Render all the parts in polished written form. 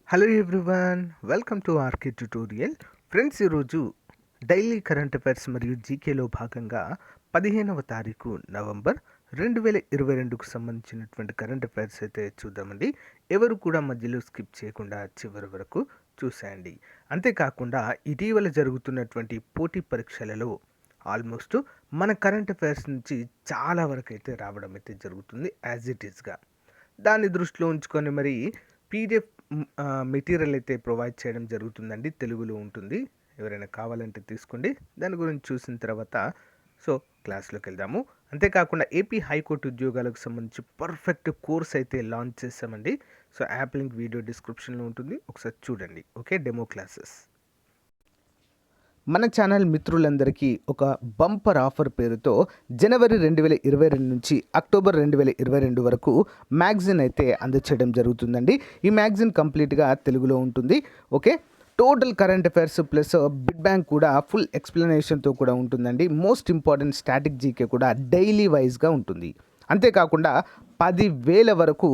Hello everyone, welcome to RK tutorial. Friends, ఈరోజు daily current affairs మరియు జీకేలో భాగంగా 15వ తారీఖు నవంబర్ 2022కు సంబంధించినటువంటి కరెంట్ అఫైర్స్ అయితే చూద్దామండి. ఎవరు కూడా మధ్యలో స్కిప్ చేయకుండా చివరి వరకు చూసేయండి. అంతేకాకుండా ఇటీవల జరుగుతున్నటువంటి పోటీ పరీక్షలలో ఆల్మోస్ట్ మన కరెంట్ అఫైర్స్ నుంచి చాలా వరకు అయితే రావడం అయితే జరుగుతుంది యాజ్ ఇట్ ఈస్గా. దాన్ని దృష్టిలో ఉంచుకొని మరి పీడిఎఫ్ మెటీరియల్ అయితే ప్రొవైడ్ చేయడం జరుగుతుందండి. తెలుగులో ఉంటుంది. ఎవరైనా కావాలంటే తీసుకోండి. దాని గురించి చూసిన తర్వాత క్లాస్లోకి వెళ్దాము. అంతేకాకుండా ఏపీ హైకోర్టు ఉద్యోగాలకు సంబంధించి పర్ఫెక్ట్ కోర్స్ అయితే లాంచ్ చేసామండి. యాప్ లింక్ వీడియో డిస్క్రిప్షన్లో ఉంటుంది, ఒకసారి చూడండి. Okay, demo classes. మన ఛానల్ మిత్రులందరికీ ఒక బంపర్ ఆఫర్ పేరుతో జనవరి 2022 నుంచి అక్టోబర్ 2022 వరకు మ్యాగజిన్ అయితే అందచేయడం జరుగుతుందండి. ఈ మ్యాగజిన్ కంప్లీట్గా తెలుగులో ఉంటుంది. Okay, total current affairs plus bid bank కూడా ఫుల్ ఎక్స్ప్లెనేషన్తో కూడా ఉంటుందండి. మోస్ట్ ఇంపార్టెంట్ స్టాటిక్ జీకే కూడా డైలీ వైజ్గా ఉంటుంది. అంతేకాకుండా 10,000 వరకు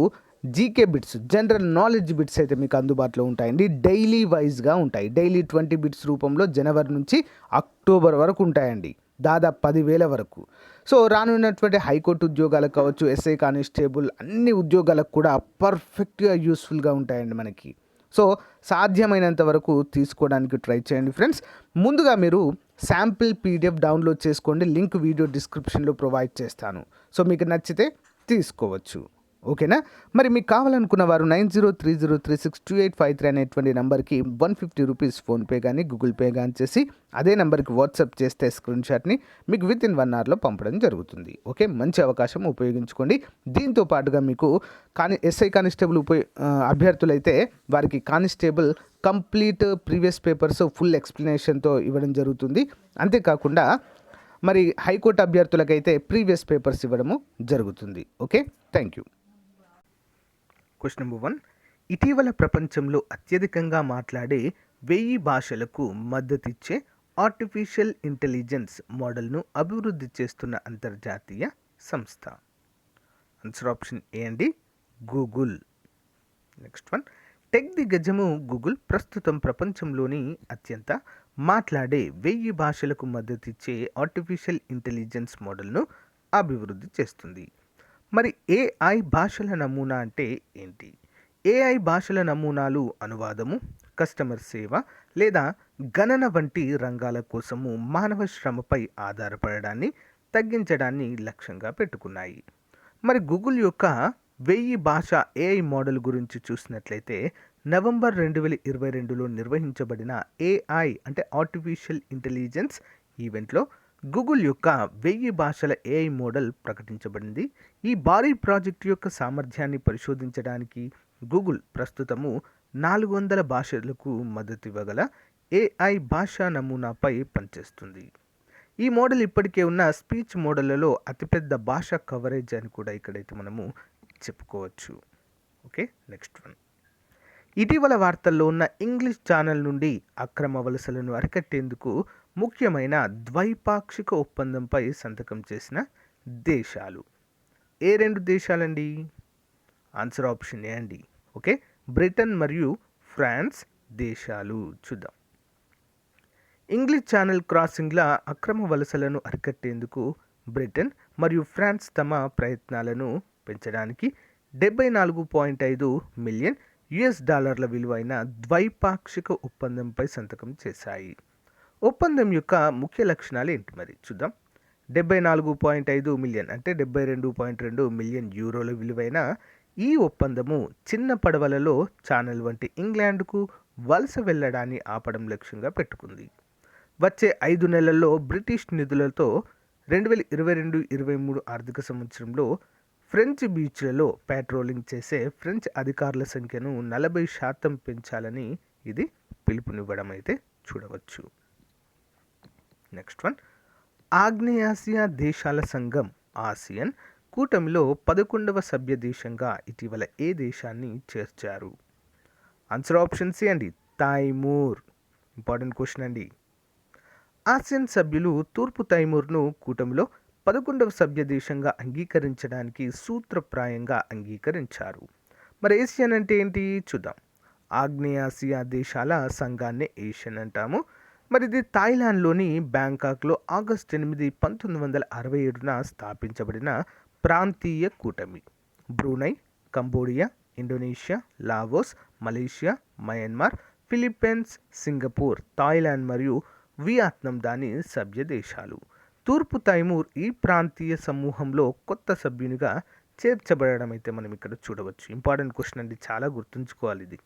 GK bits, general knowledge bits అయితే మీకు అందుబాటులో ఉంటాయండి. డైలీ వైజ్గా ఉంటాయి. డైలీ 20 బిట్స్ రూపంలో జనవరి నుంచి అక్టోబర్ వరకు ఉంటాయండి. దాదాపు 10,000 వరకు. రానున్నటువంటి హైకోర్టు ఉద్యోగాలకు కావచ్చు, ఎస్ఐ కానిస్టేబుల్ అన్ని ఉద్యోగాలకు కూడా పర్ఫెక్ట్గా యూస్ఫుల్గా ఉంటాయండి మనకి. సాధ్యమైనంత వరకు తీసుకోవడానికి ట్రై చేయండి ఫ్రెండ్స్. ముందుగా మీరు శాంపిల్ పీడిఎఫ్ డౌన్లోడ్ చేసుకోండి. లింక్ వీడియో డిస్క్రిప్షన్లో ప్రొవైడ్ చేస్తాను. మీకు నచ్చితే తీసుకోవచ్చు. ఓకేనా? మరి మీకు కావాలనుకున్న వారు 9030362853 అనేటువంటి నెంబర్కి 150 రూపీస్ ఫోన్పే కానీ గూగుల్ పే కానీ చేసి అదే నెంబర్కి వాట్సాప్ చేస్తే స్క్రీన్ షాట్ని మీకు విత్ ఇన్ 1 అవర్లో పంపడం జరుగుతుంది. ఓకే, మంచి అవకాశం, ఉపయోగించుకోండి. దీంతో పాటుగా మీకు ఎస్ఐ కానిస్టేబుల్ అభ్యర్థులైతే వారికి constable complete previous papers full ఎక్స్ప్లెనేషన్తో ఇవ్వడం జరుగుతుంది. అంతేకాకుండా మరి హైకోర్టు అభ్యర్థులకైతే ప్రీవియస్ పేపర్స్ ఇవ్వడము జరుగుతుంది. Okay, thank you. Question number 1. ఇటీవల ప్రపంచంలో అత్యధికంగా మాట్లాడే 1000 భాషలకు మద్దతిచ్చే ఆర్టిఫిషియల్ ఇంటెలిజెన్స్ మోడల్ను అభివృద్ధి చేస్తున్న అంతర్జాతీయ సంస్థ. ఆన్సర్ ఆప్షన్ ఏ అండి, గూగుల్. నెక్స్ట్ 1. టెక్ దిగ్గజము గూగుల్ ప్రస్తుతం ప్రపంచంలోని అత్యంత మాట్లాడే 1000 భాషలకు మద్దతిచ్చే ఆర్టిఫిషియల్ ఇంటెలిజెన్స్ మోడల్ను అభివృద్ధి చేస్తుంది. మరి ఏఐ భాషల నమూనా అంటే ఏంటి? ఏఐ భాషల నమూనాలు అనువాదము, కస్టమర్ సేవ లేదా గణన వంటి రంగాల కోసము మానవ శ్రమపై ఆధారపడడాన్ని తగ్గించడాన్ని లక్ష్యంగా పెట్టుకున్నాయి. మరి గూగుల్ యొక్క 1000 భాష ఏఐ మోడల్ గురించి చూసినట్లయితే నవంబర్ 2022లో నిర్వహించబడిన ఏఐ అంటే ఆర్టిఫిషియల్ ఇంటెలిజెన్స్ ఈవెంట్లో గూగుల్ యొక్క 1000 భాషల ఏఐ మోడల్ ప్రకటించబడింది. ఈ భారీ ప్రాజెక్టు యొక్క సామర్థ్యాన్ని పరిశోధించడానికి గూగుల్ ప్రస్తుతము 400 భాషలకు మద్దతు ఇవ్వగల ఏఐ భాషా నమూనాపై పనిచేస్తుంది. ఈ మోడల్ ఇప్పటికే ఉన్న స్పీచ్ మోడళ్లలో అతిపెద్ద భాషా కవరేజ్ అని కూడా ఇక్కడైతే మనము చెప్పుకోవచ్చు. Okay, next 1. ఇటీవల వార్తల్లో ఉన్న ఇంగ్లీష్ ఛానల్ నుండి అక్రమ వలసలను అరికట్టేందుకు ముఖ్యమైన ద్వైపాక్షిక ఒప్పందంపై సంతకం చేసిన దేశాలు. ఏ 2 దేశాలండి? ఆన్సర్ ఆప్షన్ ఏ అండి. ఓకే, బ్రిటన్ మరియు ఫ్రాన్స్ దేశాలు. చూద్దాం. ఇంగ్లీష్ ఛానల్ క్రాసింగ్ల అక్రమ వలసలను అరికట్టేందుకు బ్రిటన్ మరియు ఫ్రాన్స్ తమ ప్రయత్నాలను పెంచడానికి $74.5 మిలియన్ విలువైన ద్వైపాక్షిక ఒప్పందంపై సంతకం చేశాయి. ఒప్పందం యొక్క ముఖ్య లక్షణాలు ఏంటి మరి చూద్దాం. 74.5 మిలియన్ అంటే 72.2 మిలియన్ యూరోల విలువైన ఈ ఒప్పందము చిన్న పడవలలో ఛానల్ వంటి ఇంగ్లాండ్కు వలస వెళ్ళడాన్ని ఆపడం లక్ష్యంగా పెట్టుకుంది. వచ్చే 5 నెలల్లో బ్రిటిష్ నిధులతో 2022-23 ఆర్థిక సంవత్సరంలో ఫ్రెంచ్ బీచ్లలో పెట్రోలింగ్ చేసే ఫ్రెంచ్ అధికారుల సంఖ్యను 40% పెంచాలని ఇది పిలుపునివ్వడం అయితే చూడవచ్చు. నెక్స్ట్ 1. ఆగ్నేయాసియా దేశాల సంఘం ఆసియన్ కూటమిలో 11వ సభ్య దేశంగా ఇటీవల ఏ దేశాన్ని చేర్చారు? ఆన్సర్ ఆప్షన్ సి అండి, తైమూర్. ఇంపార్టెంట్ క్వశ్చన్ అండి. ఆసియన్ సభ్యులు తూర్పు తైమూర్ను కూటమిలో 11వ సభ్య దేశంగా అంగీకరించడానికి సూత్రప్రాయంగా అంగీకరించారు. మరి ఏసియన్ అంటే ఏంటి చూద్దాం. ఆగ్నేయాసియా దేశాల సంఘాన్ని ఏషియన్ అంటాము. మరి ఇది థాయిలాండ్లోని బ్యాంకాక్లో ఆగస్టు 8, 1967న స్థాపించబడిన ప్రాంతీయ కూటమి. Brunei, Cambodia, Indonesia, Laos, Malaysia, Myanmar, Philippines, Singapore, Thailand మరియు వియత్నాం దాని సభ్య దేశాలు. తూర్పు తైమూర్ ఈ ప్రాంతీయ సమూహంలో కొత్త సభ్యునిగా చేర్చబడడం అయితే మనం ఇక్కడ చూడవచ్చు. ఇంపార్టెంట్ క్వశ్చన్ అండి, చాలా గుర్తుంచుకోవాలి ఇది.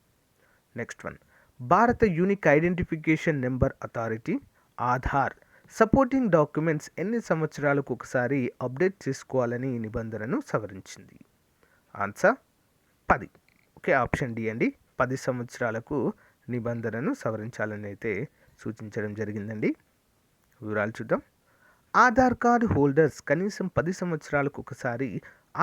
నెక్స్ట్ వన్, భారత unique identification number authority Aadhaar supporting documents ఎన్ని సంవత్సరాలకు ఒకసారి అప్డేట్ చేసుకోవాలని నిబంధనను సవరించింది? ఆన్సర్ 10. ఓకే, ఆప్షన్ డి అండి, 10 సంవత్సరాలకు నిబంధనను సవరించాలని అయితే సూచించడం జరిగిందండి. వివరాలు చూద్దాం. ఆధార్ కార్డు హోల్డర్స్ కనీసం 10 సంవత్సరాలకు ఒకసారి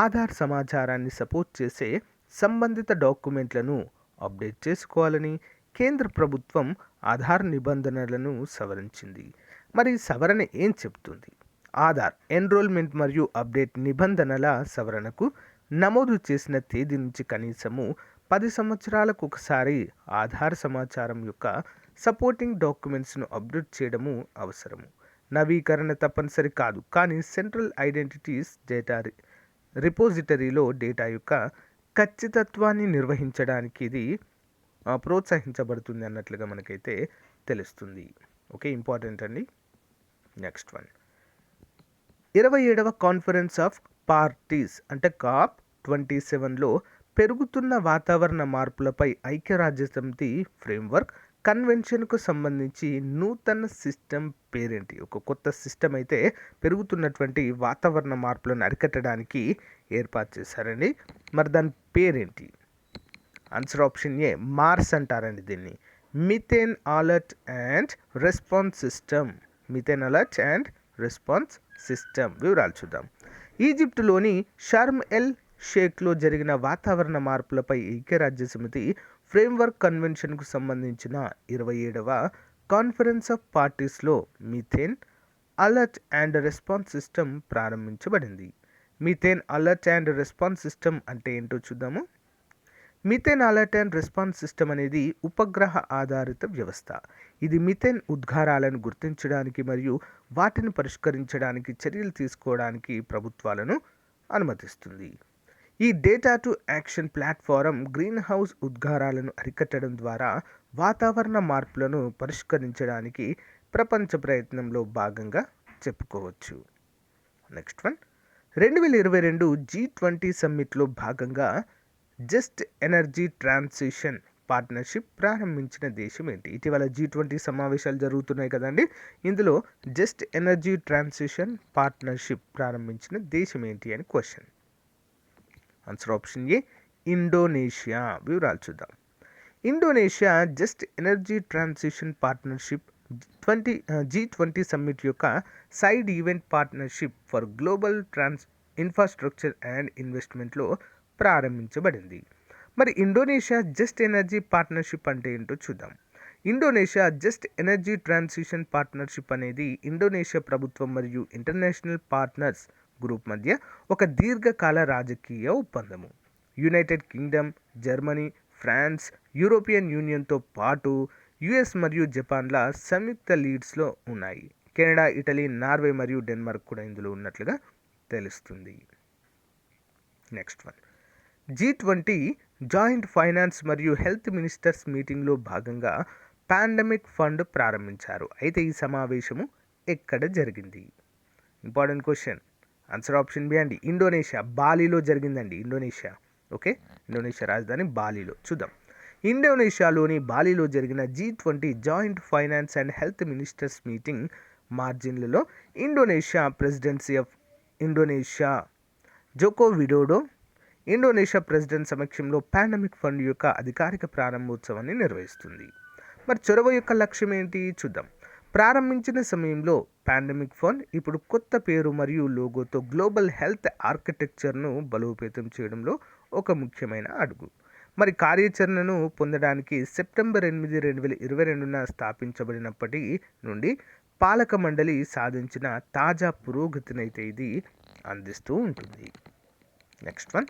ఆధార్ సమాచారాన్ని సపోర్ట్ చేసే సంబంధిత డాక్యుమెంట్లను అప్డేట్ చేసుకోవాలని కేంద్ర ప్రభుత్వం ఆధార్ నిబంధనలను సవరించింది. మరి సవరణ ఏం చెప్తుంది? ఆధార్ ఎన్రోల్మెంట్ మరియు అప్డేట్ నిబంధనల సవరణకు నమోదు చేసిన తేదీ నుంచి కనీసము 10 సంవత్సరాలకు ఒకసారి ఆధార్ సమాచారం యొక్క సపోర్టింగ్ డాక్యుమెంట్స్ను అప్డేట్ చేయడము అవసరము. నవీకరణ తప్పనిసరి కాదు, కానీ సెంట్రల్ ఐడెంటిటీస్ డేటా రిపోజిటరీలో డేటా యొక్క ఖచ్చితత్వాన్ని నిర్వహించడానికి ఇది ప్రోత్సహించబడుతుంది అన్నట్లుగా మనకైతే తెలుస్తుంది. ఓకే, ఇంపార్టెంట్ అండి. నెక్స్ట్ వన్, 27వ కాన్ఫరెన్స్ ఆఫ్ పార్టీస్ అంటే COP27లో పెరుగుతున్న వాతావరణ మార్పులపై ఐక్యరాజ్యసమితి ఫ్రేమ్వర్క్ కన్వెన్షన్కు సంబంధించి నూతన సిస్టమ్ పేరేంటి? ఒక కొత్త సిస్టమ్ అయితే పెరుగుతున్నటువంటి వాతావరణ మార్పులను అరికట్టడానికి ఏర్పాటు చేశారండి. మరి దాని పేరేంటి? ఆన్సర్ ఆప్షన్ ఏ, మార్స్ అంటారండి దీన్ని. Methane alert and response system. Methane alert and response system. వివరాలు చూద్దాం. ఈజిప్టులోని షర్మ్ ఎల్ షేక్లో జరిగిన వాతావరణ మార్పులపై ఐక్యరాజ్యసమితి ఫ్రేమ్వర్క్ కన్వెన్షన్కు సంబంధించిన 27వ కాన్ఫరెన్స్ ఆఫ్ పార్టీస్లో methane alert and response system ప్రారంభించబడింది. Methane alert and response system అంటే ఏంటో చూద్దాము. Methane alert and response system అనేది ఉపగ్రహ ఆధారిత వ్యవస్థ. ఇది మిథేన్ ఉద్గారాలను గుర్తించడానికి మరియు వాటిని పరిష్కరించడానికి చర్యలు తీసుకోవడానికి ప్రభుత్వాలను అనుమతిస్తుంది. ఈ data to action platform green house ఉద్గారాలను అరికట్టడం ద్వారా వాతావరణ మార్పులను పరిష్కరించడానికి ప్రపంచ ప్రయత్నంలో భాగంగా చెప్పుకోవచ్చు. నెక్స్ట్ వన్, 2022 G20 సమ్మిట్లో భాగంగా జస్ట్ ఎనర్జీ ట్రాన్సిషన్ పార్ట్నర్షిప్ ప్రారంభించిన దేశం ఏంటి? ఇటీవల G20 సమావేశాలు జరుగుతున్నాయి కదండి, ఇందులో జస్ట్ ఎనర్జీ ట్రాన్సిషన్ పార్ట్నర్షిప్ ప్రారంభించిన దేశం ఏంటి అని question. Answer option A, Indonesia. వివరాలు చూద్దాం. Indonesia just energy transition partnership G20 summit యొక్క side event partnership for global infrastructure and ఇన్వెస్ట్మెంట్లో ప్రారంభించబడింది. మరి ఇండోనేషియా జస్ట్ ఎనర్జీ పార్ట్నర్షిప్ అంటే ఏంటో చూద్దాం. Indonesia just energy transition partnership అనేది ఇండోనేషియా ప్రభుత్వం మరియు ఇంటర్నేషనల్ పార్ట్నర్స్ గ్రూప్ మధ్య ఒక దీర్ఘకాల రాజకీయ ఒప్పందము. United Kingdom, Germany, France, European యూనియన్తో పాటు యుఎస్ మరియు జపాన్ల సంయుక్త లీడ్స్లో ఉన్నాయి. కెనడా, ఇటలీ, నార్వే మరియు డెన్మార్క్ కూడా ఇందులో ఉన్నట్లుగా తెలుస్తుంది. Next one, G20 joint finance మరియు హెల్త్ మినిస్టర్స్ మీటింగ్లో భాగంగా పాండమిక్ ఫండ్ ప్రారంభించారు. అయితే ఈ సమావేశము ఎక్కడ జరిగింది? Important question. Answer option B అండి, ఇండోనేషియా, బాలీలో జరిగిందండి. ఇండోనేషియా. ఓకే, ఇండోనేషియా రాజధాని బాలీలో. చూద్దాం. ఇండోనేషియాలోని బాలీలో జరిగిన G20 joint finance and health ministers meeting మార్జిన్లలో Indonesia presidency of Indonesia Joko Widodo Indonesia president సమక్షంలో పాండమిక్ ఫండ్ యొక్క అధికారిక ప్రారంభోత్సవాన్ని నిర్వహిస్తుంది. మరి చొరవ యొక్క లక్ష్యం ఏంటి చూద్దాం. ప్రారంభించిన సమయంలో పాండమిక్ ఫండ్ ఇప్పుడు కొత్త పేరు మరియు లోగోతో గ్లోబల్ హెల్త్ ఆర్కిటెక్చర్ను బలోపేతం చేయడంలో ఒక ముఖ్యమైన అడుగు. మరి కార్యాచరణను పొందడానికి సెప్టెంబర్ 8, 2022న స్థాపించబడినప్పటి నుండి పాలక మండలి సాధించిన తాజా పురోగతినైతే ఇది అందిస్తూ ఉంటుంది. Next one,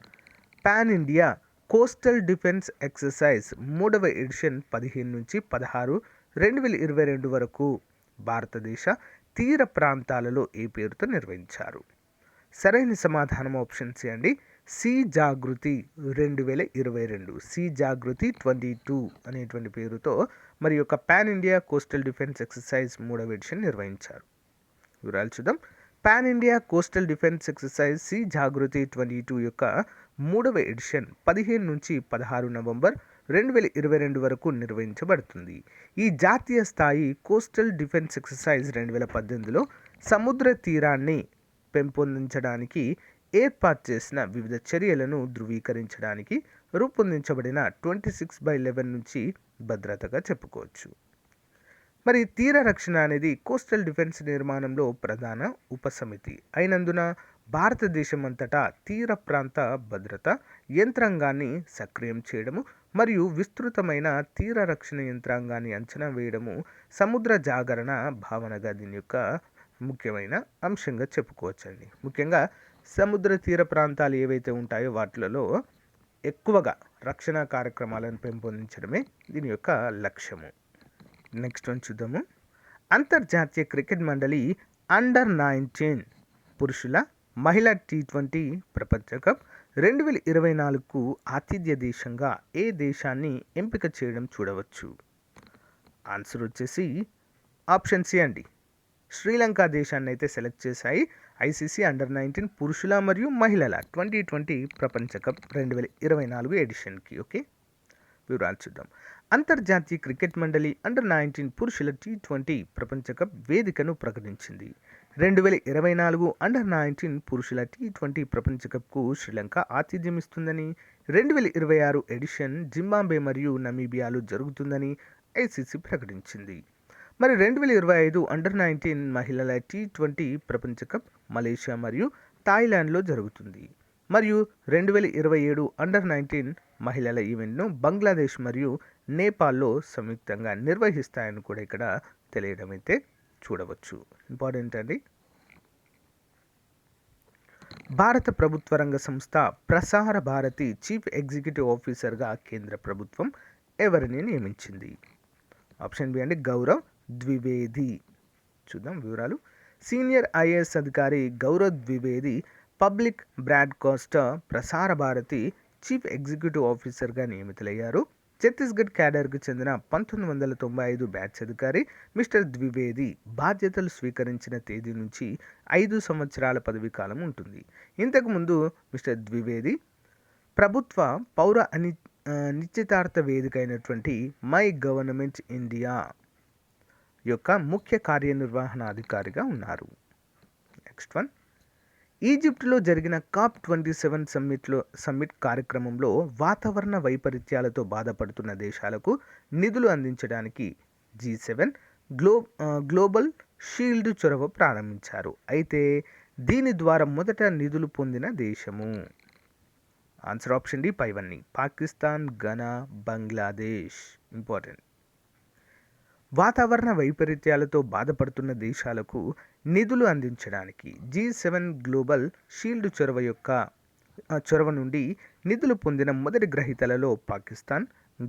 pan India coastal defence exercise 3వ ఎడిషన్ 15 నుంచి 16 2022 వరకు భారతదేశ తీర ప్రాంతాలలో ఏ పేరుతో నిర్వహించారు? సరైన సమాధానం ఆప్షన్ సి అండి, సి జాగృతి 2022, సి జాగృతి 22 అనేటువంటి పేరుతో మరి యొక్క pan India coastal defence exercise 3వ ఎడిషన్ నిర్వహించారు. వివరాలు చూద్దాం. Pan India coastal defence exercise C Jagriti 22 యొక్క 3వ ఎడిషన్ 15 నుంచి 16 నవంబర్ 2022 వరకు నిర్వహించబడుతుంది. ఈ జాతీయ స్థాయి కోస్టల్ డిఫెన్స్ ఎక్సర్సైజ్ 2018లో సముద్ర తీరాన్ని పెంపొందించడానికి ఏర్పాటు చేసిన వివిధ చర్యలను ధృవీకరించడానికి రూపొందించబడిన 26/11 నుంచి భద్రతగా చెప్పుకోవచ్చు. మరి తీర రక్షణ అనేది కోస్టల్ డిఫెన్స్ నిర్మాణంలో ప్రధాన ఉపసమితి అయినందున భారతదేశం అంతటా తీర ప్రాంత భద్రత యంత్రాంగాన్ని సక్రియం చేయడము మరియు విస్తృతమైన తీర రక్షణ యంత్రాంగాన్ని అంచనా వేయడము సముద్ర జాగరణ భావనగా దీని యొక్క ముఖ్యమైన అంశంగా చెప్పుకోవచ్చండి. ముఖ్యంగా సముద్ర తీర ప్రాంతాలు ఏవైతే ఉంటాయో వాటిలలో ఎక్కువగా రక్షణ కార్యక్రమాలను పెంపొందించడమే దీని యొక్క లక్ష్యము. నెక్స్ట్ వన్ చూద్దాము. అంతర్జాతీయ క్రికెట్ మండలి అండర్-19 పురుషుల మహిళా T20 ప్రపంచ కప్ 2024కు ఆతిథ్య దేశంగా ఏ దేశాన్ని ఎంపిక చేయడం చూడవచ్చు? ఆన్సర్ వచ్చేసి ఆప్షన్ సి అండి, శ్రీలంక దేశాన్ని అయితే సెలెక్ట్ చేశాయి ఐసీసీ అండర్-19 పురుషుల మరియు మహిళల 2020 ప్రపంచ కప్ 2024 ఎడిషన్కి. ఓకే, వివరాలు చూద్దాం. అంతర్జాతీయ క్రికెట్ మండలి అండర్-19 పురుషుల T20 ప్రపంచ కప్ వేదికను ప్రకటించింది. 2024 అండర్-19 పురుషుల T20 ప్రపంచ కప్కు శ్రీలంక ఆతిథ్యం ఇస్తుందని, 2026 ఎడిషన్ జింబాబ్వే మరియు నమీబియాలో జరుగుతుందని ఐసీసీ ప్రకటించింది. మరి 2025 అండర్-19 మహిళల T20 ప్రపంచ కప్ మలేషియా మరియు థాయిలాండ్లో జరుగుతుంది. మరియు 2027 అండర్-19 మహిళల ఈవెంట్ను బంగ్లాదేశ్ మరియు నేపాల్లో సంయుక్తంగా నిర్వహిస్తాయని కూడా ఇక్కడ తెలియడం అయితే చూడవచ్చు. ఇంపార్టెంట్ అండి. భారత ప్రభుత్వ రంగ సంస్థ ప్రసార భారతి చీఫ్ ఎగ్జిక్యూటివ్ ఆఫీసర్గా కేంద్ర ప్రభుత్వం ఎవరిని నియమించింది? ఆప్షన్ బి అండి, గౌరవ్ ద్వివేది. చూద్దాం వివరాలు. సీనియర్ ఐఏఎస్ అధికారి Gaurav Dwivedi public broadcaster Prasar Bharati chief executive ఆఫీసర్గా నియమితులయ్యారు. ఛత్తీస్గఢ్ క్యాడర్కు చెందిన 1995 బ్యాచ్ అధికారి మిస్టర్ ద్వివేది బాధ్యతలు స్వీకరించిన తేదీ నుంచి 5 సంవత్సరాల పదవీ కాలం ఉంటుంది. ఇంతకుముందు మిస్టర్ ద్వివేది ప్రభుత్వ పౌర నిశ్చితార్థ వేదిక అయినటువంటి మై గవర్నమెంట్ ఇండియా యొక్క ముఖ్య కార్యనిర్వహణాధికారిగా ఉన్నారు. Next one. ఈజిప్టులో జరిగిన COP27 సమ్మిట్ కార్యక్రమంలో వాతావరణ వైపరీత్యాలతో బాధపడుతున్న దేశాలకు నిధులు అందించడానికి G7 గ్లోబల్ షీల్డ్ చొరవ ప్రారంభించారు. అయితే దీని ద్వారా మొదట నిధులు పొందిన దేశము? ఆన్సర్ ఆప్షన్ డి పైవన్నీ, పాకిస్తాన్, ఘనా, బంగ్లాదేశ్. ఇంపార్టెంట్. వాతావరణ వైపరీత్యాలతో బాధపడుతున్న దేశాలకు నిధులు అందించడానికి G7 గ్లోబల్ షీల్డ్ చొరవ నుండి నిధులు పొందిన మొదటి గ్రహీతలలో పాకిస్తాన్,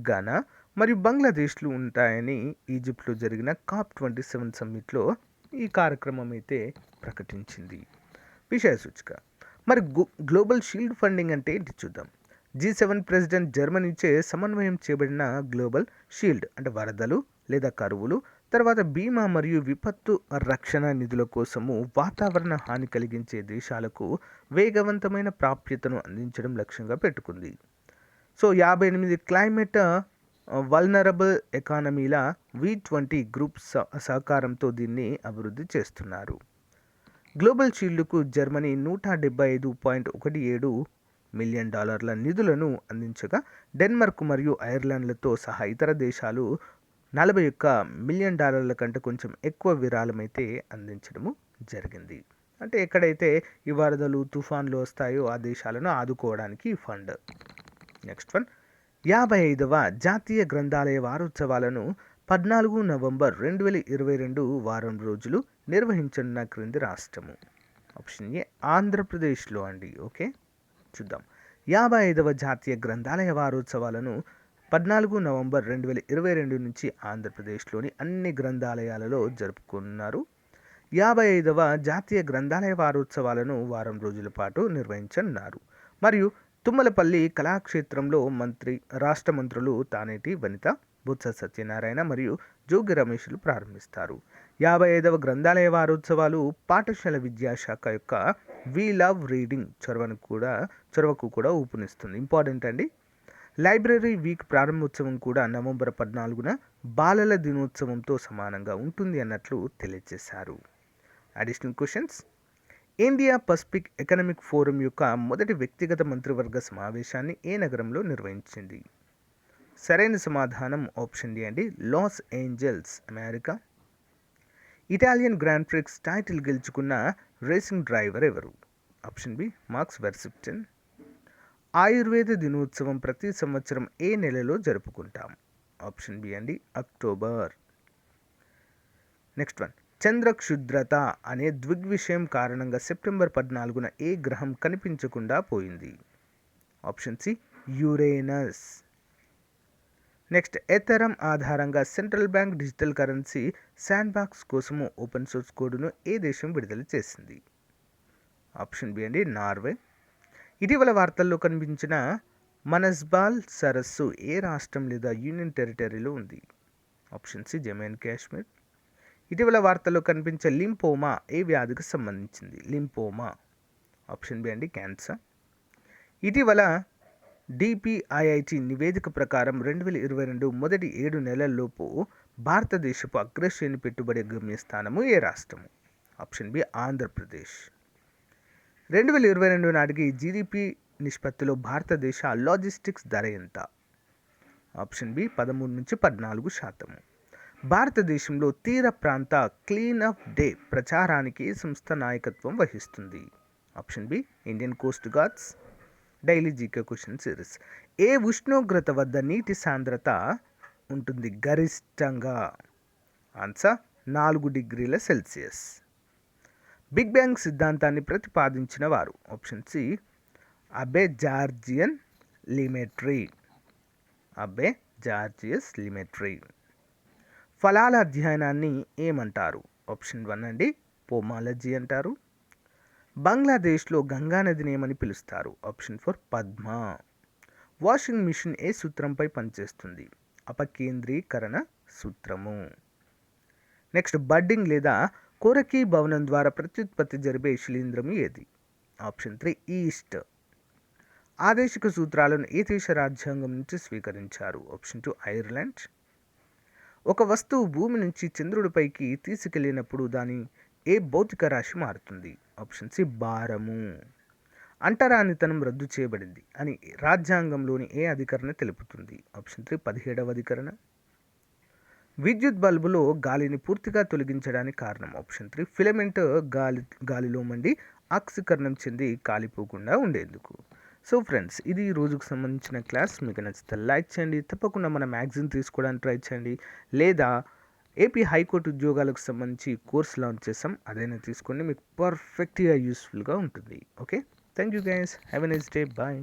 ఘనా మరియు బంగ్లాదేశ్లు ఉంటాయని ఈజిప్ట్లో జరిగిన COP27 సమ్మిట్లో ఈ కార్యక్రమం అయితే ప్రకటించింది. విషయ సూచిక. మరి గ్లోబల్ షీల్డ్ ఫండింగ్ అంటే ఏంటి చూద్దాం. G7 ప్రెసిడెంట్ జర్మనీచే సమన్వయం చేయబడిన గ్లోబల్ షీల్డ్ అంటే వరదలు లేదా కరువులు, తర్వాత బీమా మరియు విపత్తు రక్షణ నిధుల కోసము వాతావరణ హాని కలిగించే దేశాలకు వేగవంతమైన ప్రాప్యతను అందించడం లక్ష్యంగా పెట్టుకుంది. సో 58 క్లైమేట్ వల్నరబుల్ ఎకానమీల V20 గ్రూప్ సహకారంతో దీన్ని అభివృద్ధి చేస్తున్నారు. గ్లోబల్ షీల్డ్కు జర్మనీ $175.17 మిలియన్ నిధులను అందించగా డెన్మార్క్ మరియు ఐర్లాండ్లతో సహా ఇతర దేశాలు $41 మిలియన్ కంటే కొంచెం ఎక్కువ విరాళమైతే అందించడము జరిగింది. అంటే ఎక్కడైతే ఈ వరదలు తుఫాన్లు వస్తాయో ఆ దేశాలను ఆదుకోవడానికి ఈ ఫండ్. Next one. 55వ జాతీయ గ్రంథాలయ వారోత్సవాలను 14 నవంబర్ 2022 వారం రోజులు నిర్వహించనున్న క్రింది రాష్ట్రము? ఆప్షన్ ఏ ఆంధ్రప్రదేశ్లో అండి. ఓకే, చూద్దాం. 55వ జాతీయ గ్రంథాలయ వారోత్సవాలను 14 నవంబర్ 2022 నుంచి ఆంధ్రప్రదేశ్లోని అన్ని గ్రంథాలయాలలో జరుపుకున్నారు. 55వ జాతీయ గ్రంథాలయ వారోత్సవాలను వారం రోజుల పాటు నిర్వహించనున్నారు. మరియు తుమ్మలపల్లి కళాక్షేత్రంలో రాష్ట్ర మంత్రులు తానేటి వనిత, బొత్స సత్యనారాయణ మరియు జోగి రమేష్లు ప్రారంభిస్తారు. 55వ గ్రంథాలయ వారోత్సవాలు పాఠశాల విద్యాశాఖ యొక్క వి లవ్ రీడింగ్ చొరవకు కూడా ఊపునిస్తుంది. ఇంపార్టెంట్ అండి. లైబ్రరీ వీక్ ప్రారంభోత్సవం కూడా నవంబర్ 14న బాలల దినోత్సవంతో సమానంగా ఉంటుంది అన్నట్లు తెలియజేశారు. Additional questions. India Pacific economic forum యొక్క మొదటి వ్యక్తిగత మంత్రివర్గ సమావేశాన్ని ఏ నగరంలో నిర్వహించింది? సరైన సమాధానం ఆప్షన్ డి అండి, Los Angeles, America. Italian Grand Prix title గెలుచుకున్న రేసింగ్ డ్రైవర్ ఎవరు? Option B, Max Verstappen. Ayurveda దినోత్సవం ప్రతి సంవత్సరం ఏ నెలలో జరుపుకుంటాం? ఆప్షన్ బి అండి, అక్టోబర్. Next one. చంద్ర క్షుద్రత అనే దృగ్విషయం కారణంగా సెప్టెంబర్ 14న ఏ గ్రహం కనిపించకుండా పోయింది? Option C, Uranus. Next. Ethereum ఆధారంగా central bank digital currency sandbox కోసము ఓపెన్ సోర్స్ కోడ్ను ఏ దేశం విడుదల చేసింది? ఆప్షన్ బి అండి, నార్వే. ఇటీవల వార్తల్లో కనిపించిన మనస్బాల్ సరస్సు ఏ రాష్ట్రం లేదా యూనియన్ టెరిటరీలో ఉంది? Option C, Jammu and Kashmir. ఇటీవల వార్తల్లో కనిపించే లింపోమా ఏ వ్యాధికి సంబంధించింది? లింపోమా. ఆప్షన్ బి అండి, క్యాన్సర్. ఇటీవల డిపిఐఐటి నివేదిక ప్రకారం 2022 మొదటి 7 నెలల్లోపు భారతదేశపు అగ్రశ్రేణి పెట్టుబడి గమ్యస్థానము ఏ రాష్ట్రము? Option B, Andhra Pradesh. 2022 నాటికి జీడిపి నిష్పత్తిలో భారతదేశ లాజిస్టిక్స్ ధర ఎంత? Option B, 13-14%. భారతదేశంలో తీర ప్రాంత క్లీనప్ డే ప్రచారానికి ఏ సంస్థ నాయకత్వం వహిస్తుంది? Option B, Indian coast guards. Daily GK question series. ఏ ఉష్ణోగ్రత వద్ద నీటి సాంద్రత ఉంటుంది గరిష్టంగా? ఆన్సర్ 4 డిగ్రీల సెల్సియస్. బిగ్ బ్యాంగ్ సిద్ధాంతాన్ని ప్రతిపాదించిన వారు? ఆప్షన్ సి, అబే జార్జియస్ లిమెట్రీ. ఫలాల అధ్యయనాన్ని ఏమంటారు? ఆప్షన్ 1 అండి, పోమాలజీ అంటారు. బంగ్లాదేశ్లో గంగా నదిని ఏమని పిలుస్తారు? ఆప్షన్ 4, పద్మ. వాషింగ్ మిషన్ ఏ సూత్రంపై పనిచేస్తుంది? అపకేంద్రీకరణ సూత్రము. నెక్స్ట్. బడ్డింగ్ లేదా కోరకీ భవనం ద్వారా ప్రత్యుత్పత్తి జరిపే శిలీంధ్రం ఏది? Option 3, east. ఆదేశిక సూత్రాలను ఏ దేశ రాజ్యాంగం నుంచి స్వీకరించారు? Option 2, Ireland. ఒక వస్తువు భూమి నుంచి చంద్రుడిపైకి తీసుకెళ్ళినప్పుడు దాని ఏ భౌతిక రాశి మారుతుంది? ఆప్షన్ సి, భారము. అంటరానితనం రద్దు చేయబడింది అని రాజ్యాంగంలోని ఏ అధికరణ తెలుపుతుంది? ఆప్షన్ 3, 17వ అధికరణ. విద్యుత్ బల్బులో గాలిని పూర్తిగా తొలగించడానికి కారణం? ఆప్షన్ 3, ఫిలమెంట్ గాలిలో మండి ఆక్సీకరణం చెంది కాలిపోకుండా ఉండేందుకు. సో ఫ్రెండ్స్, ఇది ఈ రోజుకు సంబంధించిన క్లాస్. మీకు నచ్చితే లైక్ చేయండి. తప్పకుండా మన మ్యాగజైన్ తీసుకోవడానికి ట్రై చేయండి. లేదా ఏపీ హైకోర్టు ఉద్యోగాలకు సంబంధించి కోర్స్ లాంచ్ చేసాం, అదైనా తీసుకోండి. మీకు పర్ఫెక్ట్గా యూస్ఫుల్గా ఉంటుంది. Okay, thank you guys. Have a nice day. Bye.